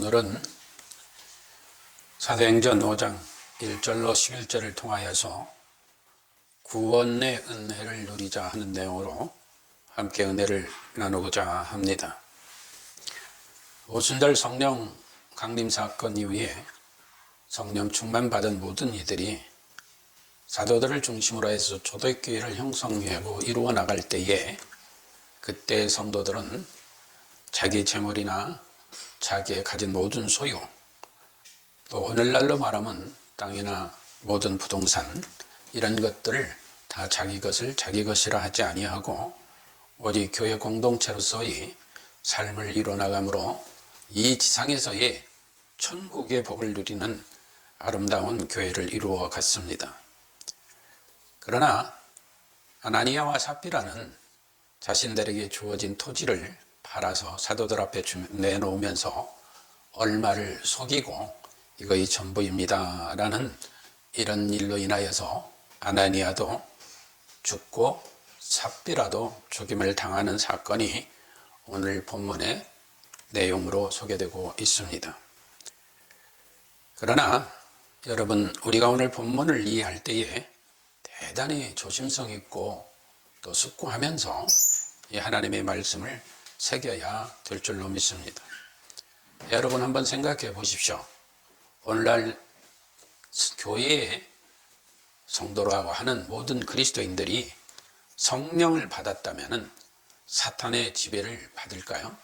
오늘은 사도행전 5장 1절로 11절을 통하여서 구원의 은혜를 누리자 하는 내용으로 함께 은혜를 나누고자 합니다. 오순절 성령 강림 사건 이후에 성령 충만 받은 모든 이들이 사도들을 중심으로 해서 초대교회를 형성하고 이루어 나갈 때에 그때 성도들은 자기 재물이나 자기의 가진 모든 소유, 또 오늘날로 말하면 땅이나 모든 부동산 이런 것들을 다 자기 것을 자기 것이라 하지 아니하고 오직 교회 공동체로서의 삶을 이뤄나감으로 이 지상에서의 천국의 복을 누리는 아름다운 교회를 이루어 갔습니다. 그러나 아나니아와 삽비라는 자신들에게 주어진 토지를 팔아서 사도들 앞에 내놓으면서 얼마를 속이고 이거의 전부입니다 라는 이런 일로 인하여서 아나니아도 죽고 삽비라도 죽임을 당하는 사건이 오늘 본문의 내용으로 소개되고 있습니다. 그러나 여러분, 우리가 오늘 본문을 이해할 때에 대단히 조심성 있고 또 숙고하면서 이 하나님의 말씀을 새겨야 될 줄로 믿습니다. 여러분 한번 생각해 보십시오. 오늘날 교회에 성도라고 하는 모든 그리스도인들이 성령을 받았다면 사탄의 지배를 받을까요?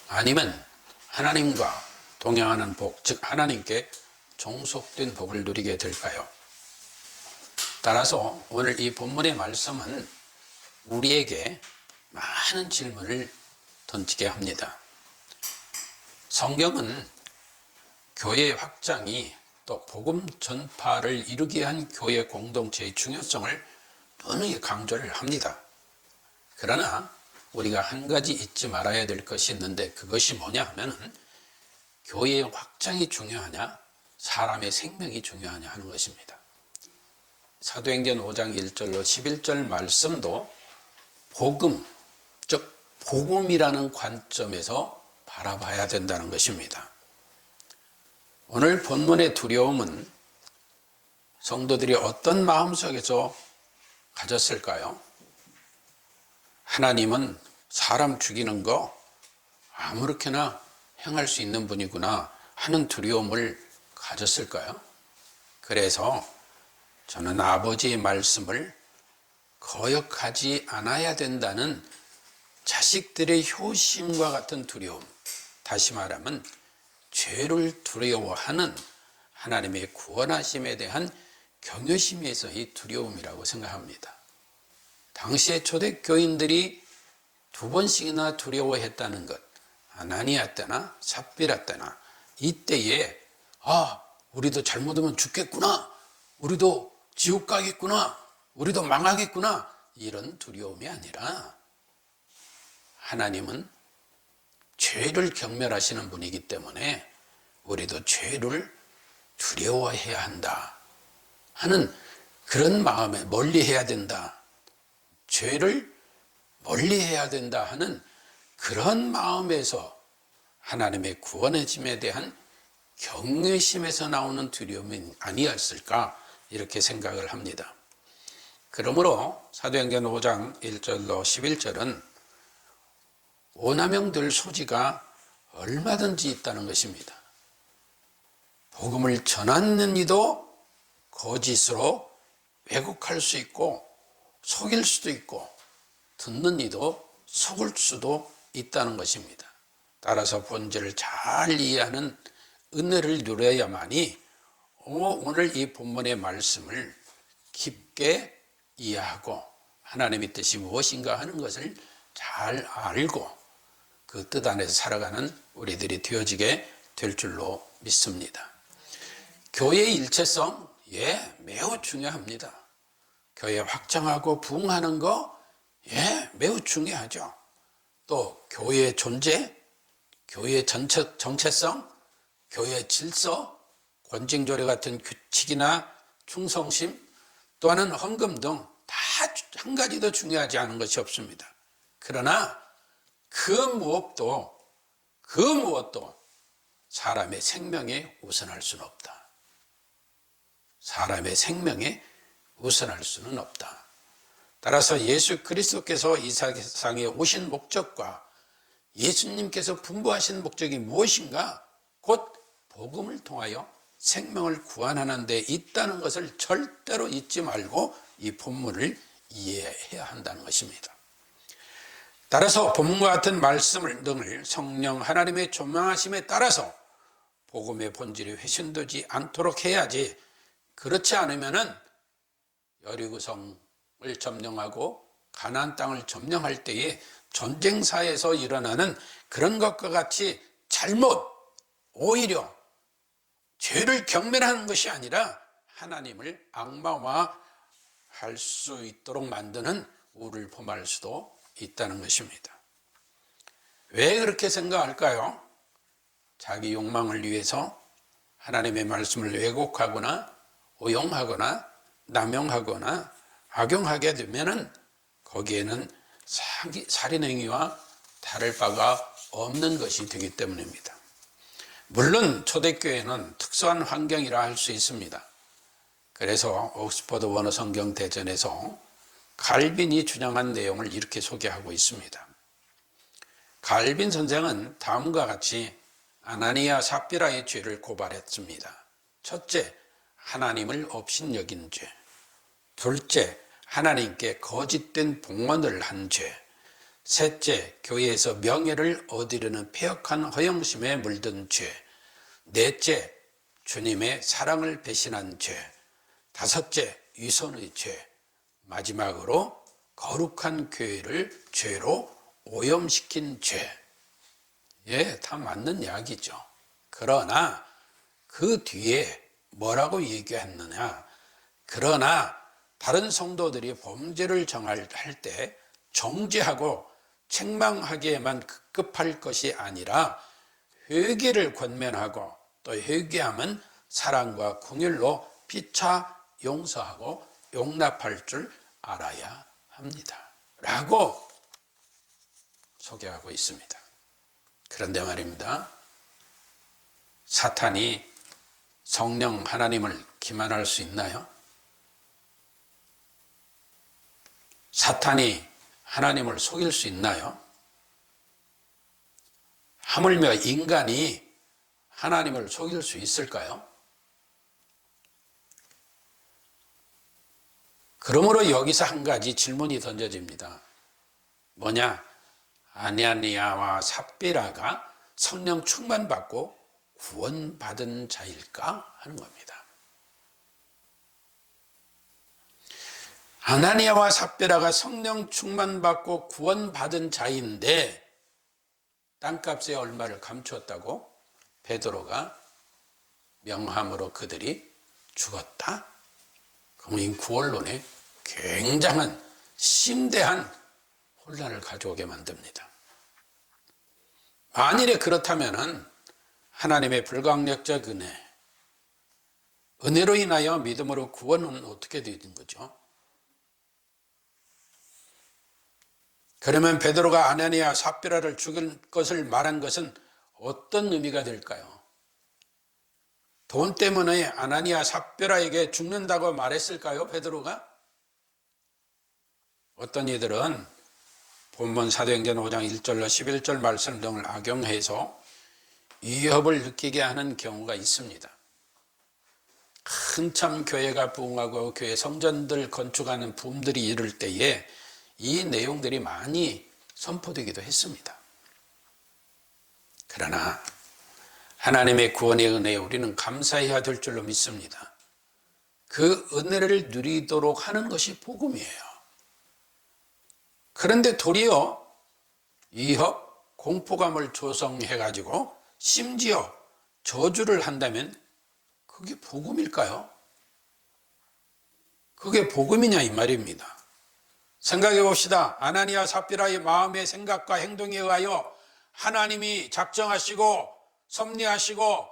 아니면 하나님과 동행하는 복, 즉 하나님께 종속된 복을 누리게 될까요? 따라서 오늘 이 본문의 말씀은 우리에게 많은 질문을 던지게 합니다. 성경은 교회의 확장이 또 복음 전파를 이루기 위한 교회 공동체의 중요성을 분명히 강조를 합니다. 그러나 우리가 한 가지 잊지 말아야 될 것이 있는데 그것이 뭐냐 하면 교회의 확장이 중요하냐 사람의 생명이 중요하냐 하는 것입니다. 사도행전 5장 1절로 11절 말씀도 복음, 즉 복음이라는 관점에서 바라봐야 된다는 것입니다. 오늘 본문의 두려움은 성도들이 어떤 마음속에서 가졌을까요? 하나님은 사람 죽이는 거 아무렇게나 행할 수 있는 분이구나 하는 두려움을 가졌을까요? 그래서 저는 아버지의 말씀을 거역하지 않아야 된다는 자식들의 효심과 같은 두려움, 다시 말하면 죄를 두려워하는 하나님의 구원하심에 대한 경외심에서의 두려움이라고 생각합니다. 당시의 초대교인들이 2번씩이나 두려워했다는 것, 아나니아 때나 삽비라 때나 이때에 우리도 잘못하면 죽겠구나, 우리도 지옥 가겠구나, 우리도 망하겠구나 이런 두려움이 아니라 하나님은 죄를 경멸하시는 분이기 때문에 우리도 죄를 두려워해야 한다 하는 그런 마음에 멀리해야 된다, 죄를 멀리해야 된다 하는 그런 마음에서 하나님의 구원의심에 대한 경외심에서 나오는 두려움이 아니었을까 이렇게 생각을 합니다. 그러므로 사도행전 5장 1절로 11절은 오남용 될 소지가 얼마든지 있다는 것입니다. 복음을 전하는 이도 거짓으로 왜곡할 수 있고 속일 수도 있고 듣는 이도 속을 수도 있다는 것입니다. 따라서 본질을 잘 이해하는 은혜를 누려야만이 오늘 이 본문의 말씀을 깊게 이해하고 하나님의 뜻이 무엇인가 하는 것을 잘 알고 그 뜻 안에서 살아가는 우리들이 되어지게 될 줄로 믿습니다. 교회의 일체성, 매우 중요합니다. 교회 확장하고 부흥하는 거, 매우 중요하죠. 또 교회의 존재, 교회의 정체성, 교회의 질서, 권징조례 같은 규칙이나 충성심, 또한은 헌금 등 다 한 가지도 중요하지 않은 것이 없습니다. 그러나 그 무엇도 사람의 생명에 우선할 수는 없다. 사람의 생명에 우선할 수는 없다. 따라서 예수 그리스도께서 이 세상에 오신 목적과 예수님께서 분부하신 목적이 무엇인가? 곧 복음을 통하여 생명을 구원하는 데 있다는 것을 절대로 잊지 말고 이 본문을 이해해야 한다는 것입니다. 따라서 본문과 같은 말씀을 늘 성령 하나님의 조명하심에 따라서 복음의 본질이 훼손되지 않도록 해야지, 그렇지 않으면은 여리고성을 점령하고 가나안 땅을 점령할 때에 전쟁사에서 일어나는 그런 것과 같이 오히려 죄를 경멸하는 것이 아니라 하나님을 악마화할 수 있도록 만드는 우를 범할 수도 있다는 것입니다. 왜 그렇게 생각할까요? 자기 욕망을 위해서 하나님의 말씀을 왜곡하거나 오용하거나 남용하거나 악용하게 되면은 거기에는 살인행위와 다를 바가 없는 것이 되기 때문입니다. 물론 초대교회는 특수한 환경이라 할 수 있습니다. 그래서 옥스퍼드 원어 성경 대전에서 갈빈이 주장한 내용을 이렇게 소개하고 있습니다. 갈빈 선생은 다음과 같이 아나니아 삽비라의 죄를 고발했습니다. 첫째, 하나님을 업신여긴 죄. 둘째, 하나님께 거짓된 봉헌을 한 죄. 셋째, 교회에서 명예를 얻으려는 폐역한 허영심에 물든 죄. 넷째, 주님의 사랑을 배신한 죄. 다섯째, 위선의 죄. 마지막으로 거룩한 교회를 죄로 오염시킨 죄. 예, 다 맞는 이야기죠. 그러나 그 뒤에 뭐라고 얘기했느냐? 그러나 다른 성도들이 범죄를 정할 때 정죄하고 책망하기에만 급급할 것이 아니라 회개를 권면하고 또 회개하면 사랑과 긍휼로 피차 용서하고 용납할 줄 알아야 합니다. 라고 소개하고 있습니다. 그런데 말입니다. 사탄이 성령 하나님을 기만할 수 있나요? 사탄이 하나님을 속일 수 있나요? 하물며 인간이 하나님을 속일 수 있을까요? 그러므로 여기서 한 가지 질문이 던져집니다. 뭐냐? 아나니아와 삽비라가 성령 충만받고 구원받은 자일까? 하는 겁니다. 아나니아와 삽비라가 성령 충만받고 구원받은 자인데 땅값의 얼마를 감추었다고 베드로가 명함으로 그들이 죽었다? 그럼 이 구원론에 굉장한 심대한 혼란을 가져오게 만듭니다. 만일에 그렇다면 하나님의 불강력적 은혜로 인하여 믿음으로 구원은 어떻게 되는 거죠? 그러면 베드로가 아나니아 삽비라를 죽일 것을 말한 것은 어떤 의미가 될까요? 돈 때문에 아나니아 삽비라에게 죽는다고 말했을까요, 베드로가? 어떤 이들은 본문 사도행전 5장 1절로 11절 말씀 등을 악용해서 위협을 느끼게 하는 경우가 있습니다. 한참 교회가 부흥하고 교회 성전들 건축하는 붐들이 이를 때에 이 내용들이 많이 선포되기도 했습니다. 그러나 하나님의 구원의 은혜에 우리는 감사해야 될 줄로 믿습니다. 그 은혜를 누리도록 하는 것이 복음이에요. 그런데 도리어 위협, 공포감을 조성해가지고 심지어 저주를 한다면 그게 복음일까요? 그게 복음이냐 이 말입니다. 생각해 봅시다. 아나니아 삽비라의 마음의 생각과 행동에 의하여 하나님이 작정하시고 섭리하시고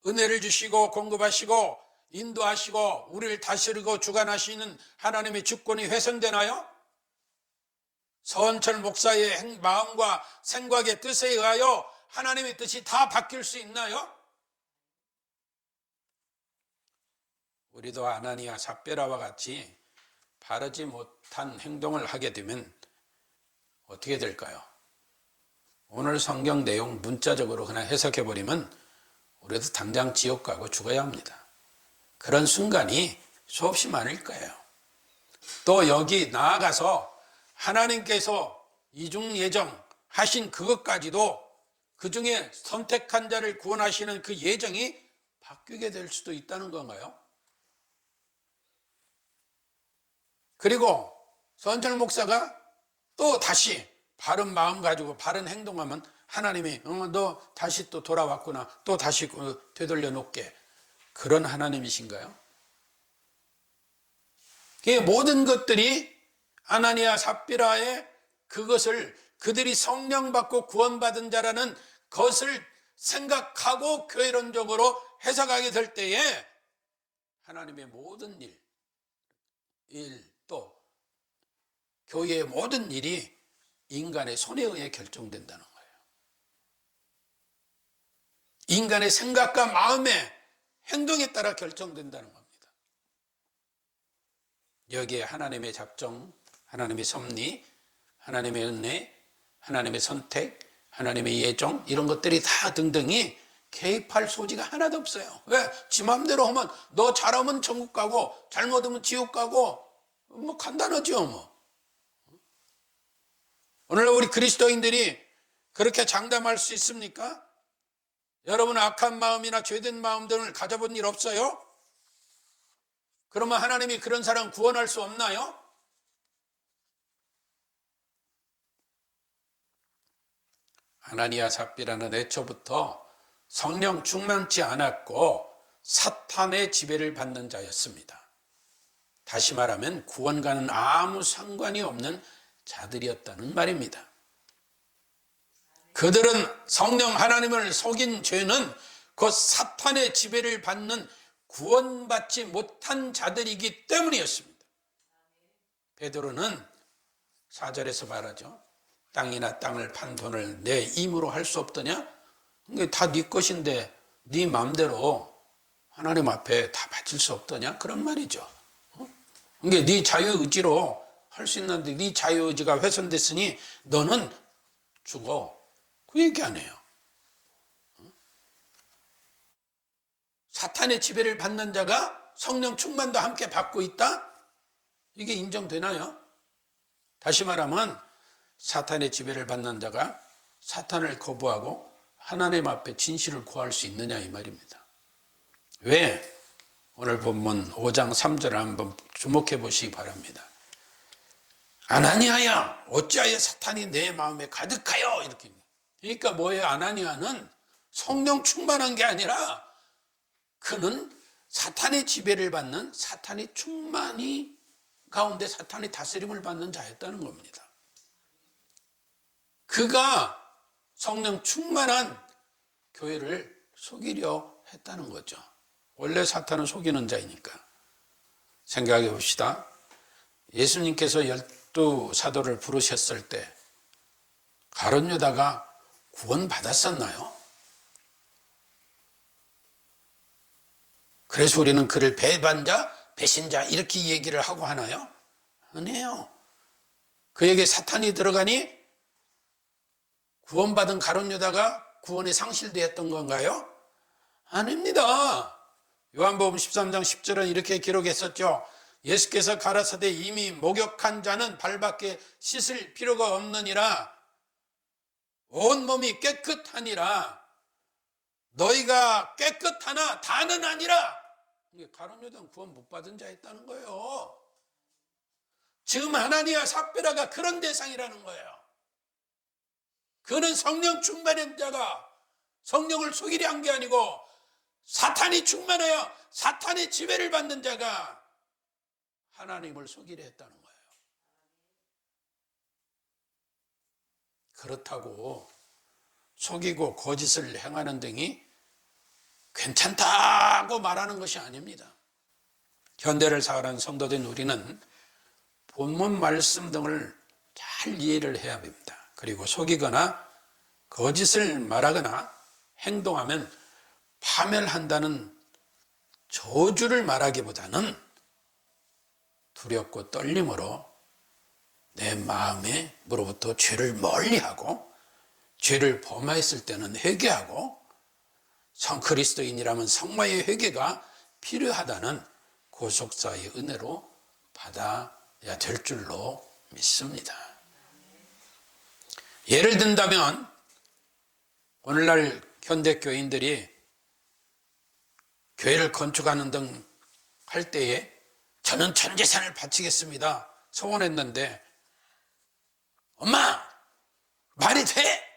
은혜를 주시고 공급하시고 인도하시고 우리를 다스리고 주관하시는 하나님의 주권이 훼손되나요? 서원철 목사의 마음과 생각의 뜻에 의하여 하나님의 뜻이 다 바뀔 수 있나요? 우리도 아나니아 삽비라와 같이 바르지 못한 행동을 하게 되면 어떻게 될까요? 오늘 성경 내용 문자적으로 그냥 해석해버리면 우리도 당장 지옥 가고 죽어야 합니다. 그런 순간이 수없이 많을 거예요. 또 여기 나아가서 하나님께서 이중 예정하신 그것까지도 그 중에 선택한 자를 구원하시는 그 예정이 바뀌게 될 수도 있다는 건가요? 그리고 서원철 목사가 또 다시 바른 마음 가지고 바른 행동하면 하나님이 너 다시 또 돌아왔구나, 또 다시 되돌려 놓게, 그런 하나님이신가요? 그 모든 것들이 아나니아 삽비라의 그것을 그들이 성령 받고 구원받은 자라는 것을 생각하고 교회론적으로 해석하게 될 때에 하나님의 모든 일 또 교회의 모든 일이 인간의 손에 의해 결정된다는 거예요. 인간의 생각과 마음의 행동에 따라 결정된다는 겁니다. 여기에 하나님의 작정, 하나님의 섭리, 하나님의 은혜, 하나님의 선택, 하나님의 예정, 이런 것들이 다 등등이 개입할 소지가 하나도 없어요. 왜? 지 맘대로 하면 너 잘하면 천국 가고 잘못하면 지옥 가고 뭐 간단하죠 뭐. 오늘 우리 그리스도인들이 그렇게 장담할 수 있습니까? 여러분 악한 마음이나 죄된 마음들을 가져본 일 없어요? 그러면 하나님이 그런 사람 구원할 수 없나요? 아나니아 삽비라는 애초부터 성령 충만치 않았고 사탄의 지배를 받는 자였습니다. 다시 말하면 구원과는 아무 상관이 없는 자들이었다는 말입니다. 그들은 성령 하나님을 속인 죄는 곧 사탄의 지배를 받는 구원받지 못한 자들이기 때문이었습니다. 베드로는 4절에서 말하죠. 땅이나 땅을 판 돈을 내 힘으로 할 수 없더냐? 다 네 것인데 네 마음대로 하나님 앞에 다 바칠 수 없더냐? 그런 말이죠. 이게 네 자유의지로 할 수 있는데 네 자유의지가 훼손됐으니 너는 죽어. 그 얘기 안 해요. 사탄의 지배를 받는 자가 성령 충만도 함께 받고 있다? 이게 인정되나요? 다시 말하면 사탄의 지배를 받는 자가 사탄을 거부하고 하나님 앞에 진실을 구할 수 있느냐 이 말입니다. 왜? 오늘 본문 5장 3절을 한번 주목해 보시기 바랍니다. 아나니아야 어찌하여 사탄이 내 마음에 가득하여, 이렇게. 그러니까 뭐예요? 아나니아는 성령 충만한 게 아니라 그는 사탄의 지배를 받는, 사탄의 충만이 가운데 사탄의 다스림을 받는 자였다는 겁니다. 그가 성령 충만한 교회를 속이려 했다는 거죠. 원래 사탄은 속이는 자이니까. 생각해 봅시다. 예수님께서 12 사도를 부르셨을 때 가룟 유다가 구원 받았었나요? 그래서 우리는 그를 배반자, 배신자 이렇게 얘기를 하고 하나요? 아니에요. 그에게 사탄이 들어가니 구원받은 가룟 유다가 구원이 상실되었던 건가요? 아닙니다. 요한복음 13장 10절은 이렇게 기록했었죠. 예수께서 가라사대 이미 목욕한 자는 발밖에 씻을 필요가 없느니라. 온몸이 깨끗하니라. 너희가 깨끗하나 다는 아니라. 가룟 유다는 구원 못 받은 자였다는 거예요. 지금 아나니아 삽비라가 그런 대상이라는 거예요. 그는 성령 충만한 자가 성령을 속이려 한 게 아니고 사탄이 충만하여 사탄의 지배를 받는 자가 하나님을 속이려 했다는 거예요. 그렇다고 속이고 거짓을 행하는 등이 괜찮다고 말하는 것이 아닙니다. 현대를 살아가는 성도된 우리는 본문 말씀 등을 잘 이해를 해야 됩니다. 그리고 속이거나 거짓을 말하거나 행동하면 파멸한다는 저주를 말하기보다는 두렵고 떨림으로 내 마음으로부터 죄를 멀리하고 죄를 범하였을 때는 회개하고 성그리스도인이라면 성마의 회개가 필요하다는 구속사의 은혜로 받아야 될 줄로 믿습니다. 예를 든다면 오늘날 현대 교인들이 교회를 건축하는 등 할 때에 저는 전 재산을 바치겠습니다 소원했는데 엄마 말이 돼?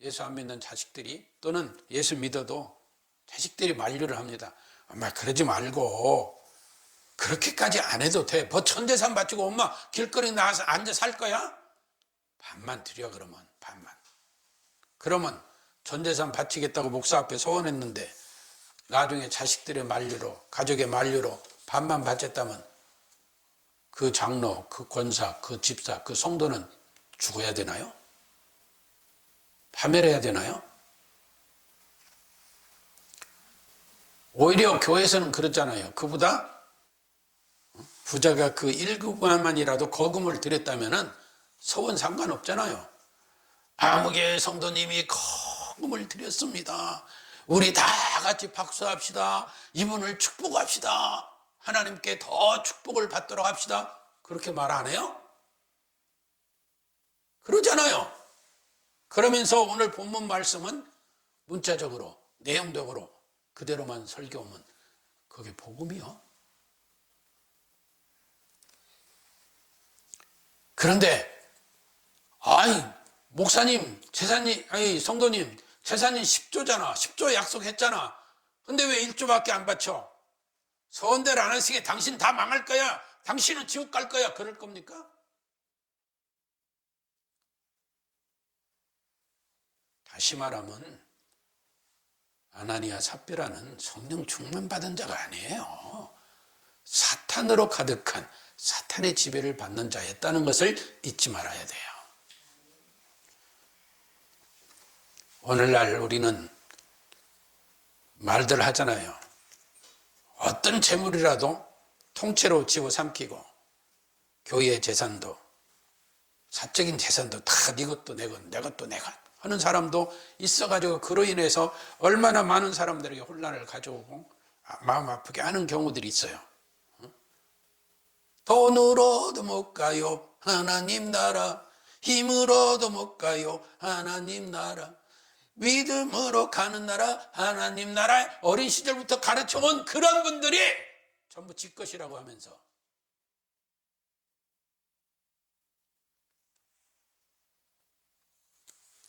예수 안 믿는 자식들이 또는 예수 믿어도 자식들이 만류를 합니다. 엄마 그러지 말고 그렇게까지 안 해도 돼. 뭐 전 재산 바치고 엄마 길거리 나가서 앉아 살 거야? 반만 드려. 그러면 반만. 그러면 전 재산 바치겠다고 목사 앞에 소원했는데 나중에 자식들의 만류로 가족의 만류로 반만 바쳤다면 그 장로, 그 권사, 그 집사, 그 성도는 죽어야 되나요? 파멸해야 되나요? 오히려 교회에서는 그렇잖아요. 그보다 부자가 그 1급만이라도 거금을 드렸다면 소원 상관없잖아요. 아무개 성도님이 거금을 드렸습니다. 우리 다 같이 박수합시다. 이분을 축복합시다. 하나님께 더 축복을 받도록 합시다. 그렇게 말 안 해요? 그러잖아요. 그러면서 오늘 본문 말씀은 문자적으로 내용적으로 그대로만 설교하면 그게 복음이요. 그런데 목사님, 성도님 재산이 10조잖아. 10조 약속했잖아. 근데 왜 1조밖에 안 바쳐? 소원대로 안 하시게 당신 다 망할 거야. 당신은 지옥 갈 거야. 그럴 겁니까? 다시 말하면 아나니아 삽비라는 성령 충만 받은 자가 아니에요. 사탄으로 가득한 사탄의 지배를 받는 자였다는 것을 잊지 말아야 돼요. 오늘날 우리는 말들 하잖아요. 어떤 재물이라도 통째로 집어삼키고 교회의 재산도 사적인 재산도 다 네 것도 내 것, 내 것도 내가 하는 사람도 있어가지고 그로 인해서 얼마나 많은 사람들에게 혼란을 가져오고 마음 아프게 하는 경우들이 있어요. 돈으로도 못 가요 하나님 나라, 힘으로도 못 가요 하나님 나라, 믿음으로 가는 나라 하나님 나라. 어린 시절부터 가르쳐온 그런 분들이 전부 지 것이라고 하면서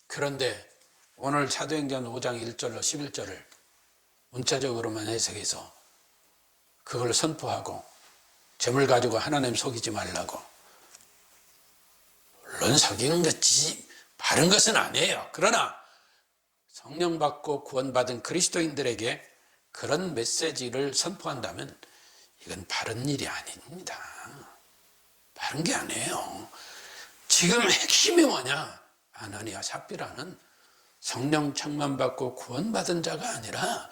그런데 오늘 사도행전 5장 1절로 11절을 문자적으로만 해석해서 그걸 선포하고 재물 가지고 하나님 속이지 말라고. 물론 속이는 것이 바른 것은 아니에요. 그러나 성령 받고 구원받은 그리스도인들에게 그런 메시지를 선포한다면 이건 바른 일이 아닙니다. 바른 게 아니에요. 지금 핵심이 뭐냐? 아나니아 삽비라는 성령 충만 받고 구원받은 자가 아니라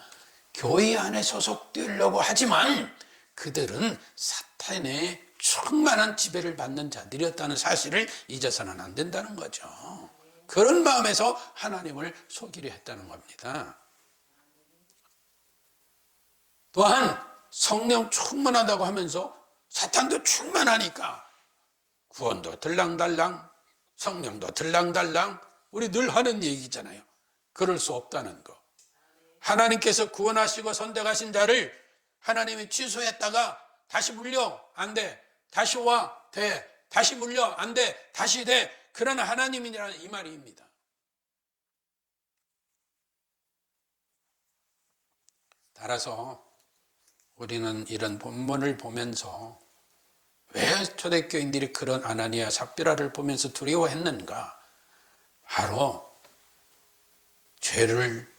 교회 안에 소속되려고 하지만 그들은 사탄의 충만한 지배를 받는 자들이었다는 사실을 잊어서는 안 된다는 거죠. 그런 마음에서 하나님을 속이려 했다는 겁니다. 또한 성령 충만하다고 하면서 사탄도 충만하니까 구원도 들랑달랑 성령도 들랑달랑 우리 늘 하는 얘기잖아요. 그럴 수 없다는 거. 하나님께서 구원하시고 선택하신 자를 하나님이 취소했다가 다시 물려 안 돼. 다시 와 돼. 다시 물려 안 돼. 다시 돼. 그런 하나님이라는 이 말입니다. 따라서 우리는 이런 본문을 보면서 왜 초대교인들이 그런 아나니아 삽비라를 보면서 두려워했는가? 바로 죄를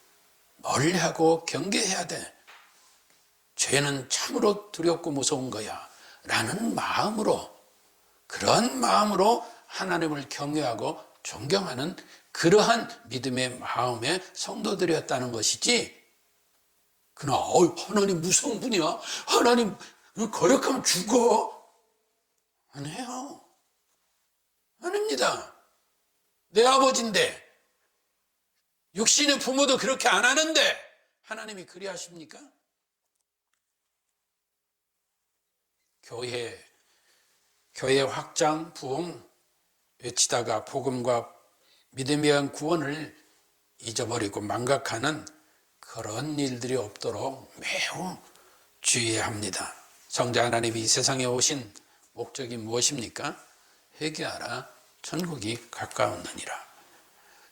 멀리하고 경계해야 돼. 죄는 참으로 두렵고 무서운 거야 라는 마음으로, 그런 마음으로 하나님을 경외하고 존경하는 그러한 믿음의 마음의 성도들이었다는 것이지, 그러나 하나님 무서운 분이야, 하나님 거역하면 죽어, 아니에요. 아닙니다. 내 아버지인데, 육신의 부모도 그렇게 안 하는데 하나님이 그리하십니까? 교회 확장, 부흥 외치다가 복음과 믿음에 의한 구원을 잊어버리고 망각하는 그런 일들이 없도록 매우 주의해야 합니다. 성자 하나님이 이 세상에 오신 목적이 무엇입니까? 회개하라, 천국이 가까웠느니라.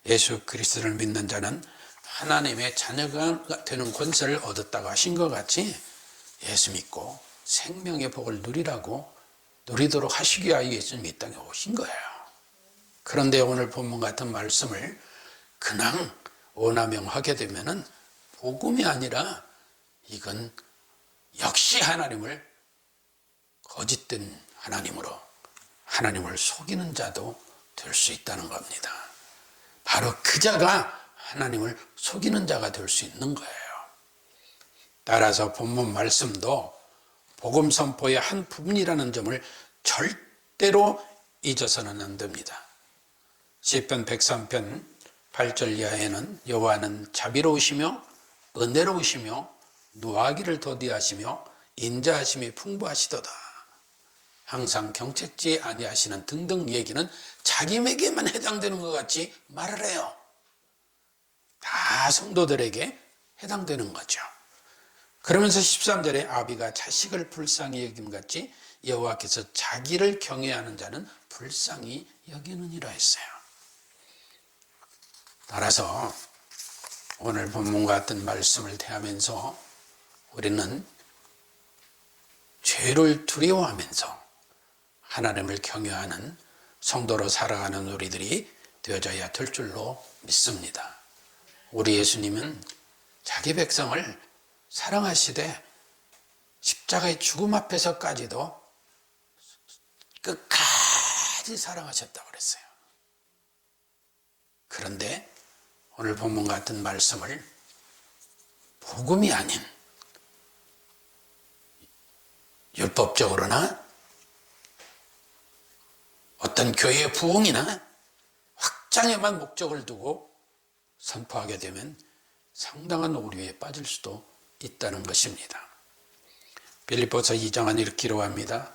예수 그리스도를 믿는 자는 하나님의 자녀가 되는 권세를 얻었다고 하신 것 같이 예수 믿고 생명의 복을 누리도록 하시기 위하여 예수님이 이 땅에 오신 거예요. 그런데 오늘 본문 같은 말씀을 그냥 오남용하게 되면은 복음이 아니라 이건 역시 하나님을 거짓된 하나님으로 하나님을 속이는 자도 될 수 있다는 겁니다. 바로 그 자가 하나님을 속이는 자가 될 수 있는 거예요. 따라서 본문 말씀도 복음 선포의 한 부분이라는 점을 절대로 잊어서는 안 됩니다. 시편 103편 8절 이하에는 여호와는 자비로우시며 은혜로우시며 노하기를 더디하시며 인자하심이 풍부하시도다. 항상 경책지 아니하시는 등등 얘기는 자기에게만 해당되는 것 같이 말을 해요. 다 성도들에게 해당되는 거죠. 그러면서 13절에 아비가 자식을 불쌍히 여김같이 여호와께서 자기를 경외하는 자는 불쌍히 여기느니라 했어요. 따라서 오늘 본문 같은 말씀을 대하면서 우리는 죄를 두려워하면서 하나님을 경외하는 성도로 살아가는 우리들이 되어져야 될 줄로 믿습니다. 우리 예수님은 자기 백성을 사랑하시되 십자가의 죽음 앞에서까지도 끝까지 사랑하셨다고 그랬어요. 그런데 오늘 본문 같은 말씀을 복음이 아닌 율법적으로나 어떤 교회의 부흥이나 확장에만 목적을 두고 선포하게 되면 상당한 오류에 빠질 수도 있다는 것입니다. 빌립보서 2장은 이렇게 기록합니다.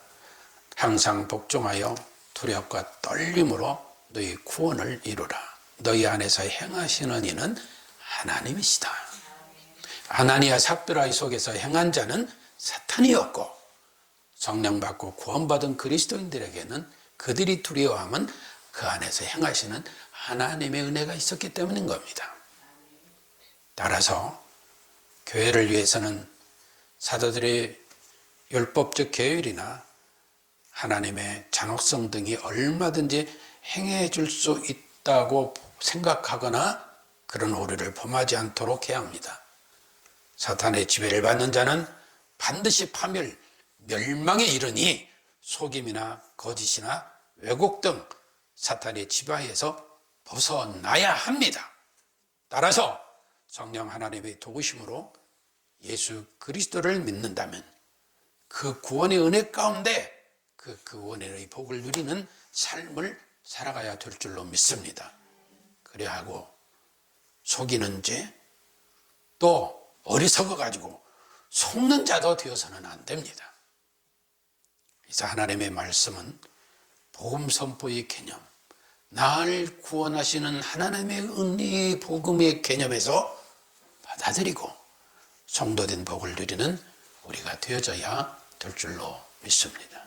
항상 복종하여 두려움과 떨림으로 너희 구원을 이루라. 너희 안에서 행하시는 이는 하나님이시다. 아나니아 삽비라의 속에서 행한 자는 사탄이었고 성령 받고 구원받은 그리스도인들에게는 그들이 두려워함은 그 안에서 행하시는 하나님의 은혜가 있었기 때문인 겁니다. 따라서 교회를 위해서는 사도들의 율법적 계율이나 하나님의 잔혹성 등이 얼마든지 행해 줄 수 있다고 생각하거나 그런 오류를 범하지 않도록 해야 합니다. 사탄의 지배를 받는 자는 반드시 파멸, 멸망에 이르니 속임이나 거짓이나 왜곡 등 사탄의 지배에서 벗어나야 합니다. 따라서 성령 하나님의 도우심으로 예수 그리스도를 믿는다면 그 구원의 은혜 가운데 그 구원의 복을 누리는 삶을 살아가야 될 줄로 믿습니다. 그래야 하고 속이는 죄, 또 어리석어 가지고 속는 자도 되어서는 안 됩니다. 그래서 하나님의 말씀은 복음 선포의 개념, 나를 구원하시는 하나님의 은혜의 복음의 개념에서 받아들이고 성도된 복을 누리는 우리가 되어져야 될 줄로 믿습니다.